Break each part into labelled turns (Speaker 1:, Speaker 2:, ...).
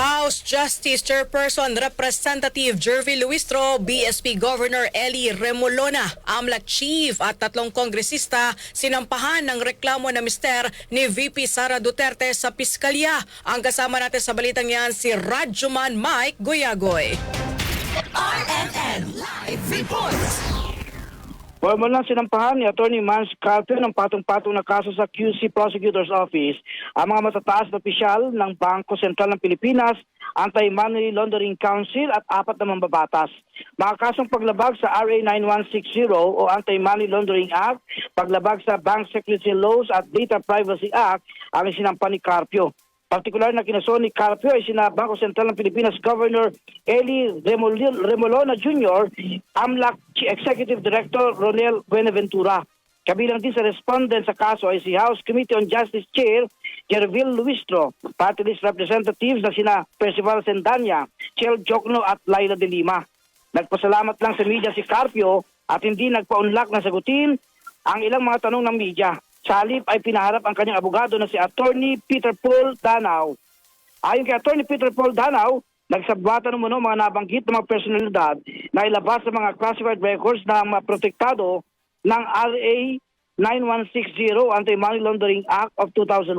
Speaker 1: House Justice Chairperson Representative Jervy Luistro, BSP Governor Eli Remolona, AMLAC Chief at 3 kongresista sinampahan ng reklamo na mister ni VP Sara Duterte sa piskalya. Ang kasama natin sa balitang yan si Radjuman Mike Goyagoy.
Speaker 2: RNN Live Reports.
Speaker 3: Formal lang sinampahan ni Atty. Mans Carpio ng patong-patong na kaso sa QC Prosecutor's Office ang mga matataas na opisyal ng Bangko Sentral ng Pilipinas, Anti-Money Laundering Council at 4 na mambabatas. Mga kasong paglabag sa RA 9160 o Anti-Money Laundering Act, paglabag sa Bank Secrecy Laws at Data Privacy Act ang isinampa ni Carpio. Partikular na kinaso ni Carpio ay sina Bangko Sentral ng Pilipinas Governor Eli Remolona Jr., AMLAC Executive Director Ronel Buenaventura. Kabilang din sa respondent sa kaso ay si House Committee on Justice Chair Jervy Luistro, party list representatives na sina Percival Sendanya, Chel Jokno at Laila de Lima. Nagpasalamat lang sa media si Carpio at hindi nagpaunlak na sagutin ang ilang mga tanong ng media. Sa halip ay pinaharap ang kanyang abogado na si Atty. Peter Paul Danao. Ayon kay Atty. Peter Paul Danao, nagsabwatan ng mga nabanggit ng mga personalidad na ilabas sa mga classified records na maprotektado ng RA 9160 Anti-Money Laundering Act of 2001,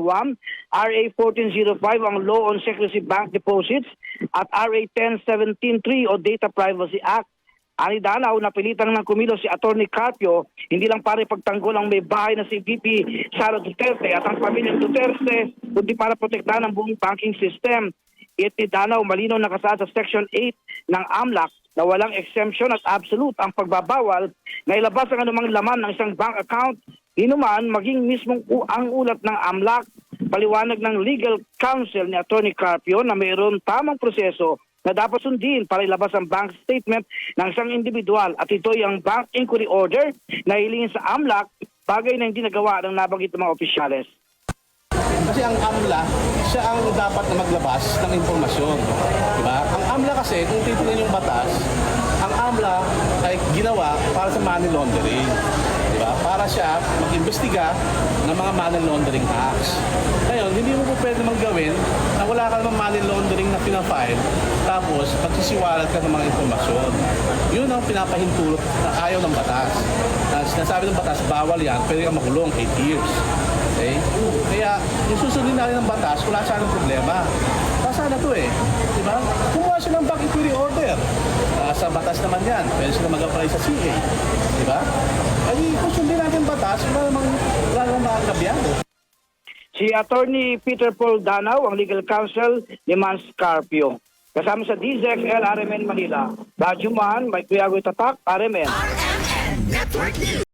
Speaker 3: RA 1405 ang Law on Secrecy Bank Deposits at RA 10173 o Data Privacy Act. Ani Danao, napilitan ng kumilos si Atty. Carpio, hindi lang para ipagtanggol ang may bahay na si VP Sara Duterte at ang pamilyang Duterte, kundi para protektahan ang buong banking system. Ni Danao, malinaw nakasaad sa Section 8 ng AMLAC na walang exemption at absolute ang pagbabawal na ilabas ang anumang laman ng isang bank account, inuman maging mismong ang ulat ng AMLAC. Paliwanag ng legal counsel ni Atty. Carpio na mayroon tamang proseso na dapat sundin para ilabas ang bank statement ng isang individual at ito ay ang bank inquiry order na hilingin sa AMLAC, bagay na hindi nagawa ng nabanggit ng mga opisyales.
Speaker 4: Kasi ang AMLA, siya ang dapat na maglabas ng impormasyon. Diba? Ang AMLA kasi, kung titignan yung batas, ang AMLA ay ginawa para sa money laundering. Diba? Para siya mag-imbestiga ng mga money laundering acts. Ngayon, hindi mo po pwede gawin na wala ka namang money laundering na pinafile, tapos pagsisiwalat ka ng mga informasyon. Yun ang pinapahintulot na ayaw ng batas. Sinasabi ng batas, bawal yan, pwede kang makulong 8 years. Okay? Kaya, yung susundin natin ng batas, wala sanang problema. Basta na to eh. Diba? Kumuha siya ng bank inquiry order. Sa batas naman yan. Pwede sila mag-apply sa CA. Diba? Ay, kung sundin natin batas, wala namang makakabyado.
Speaker 3: Si Atty. Peter Paul Danao, ang legal counsel ni Mans Carpio. Kasama sa DZXL RMN Manila. Radjuman, Mike Goyagoy Tatak, RMN.
Speaker 2: RNN Network News.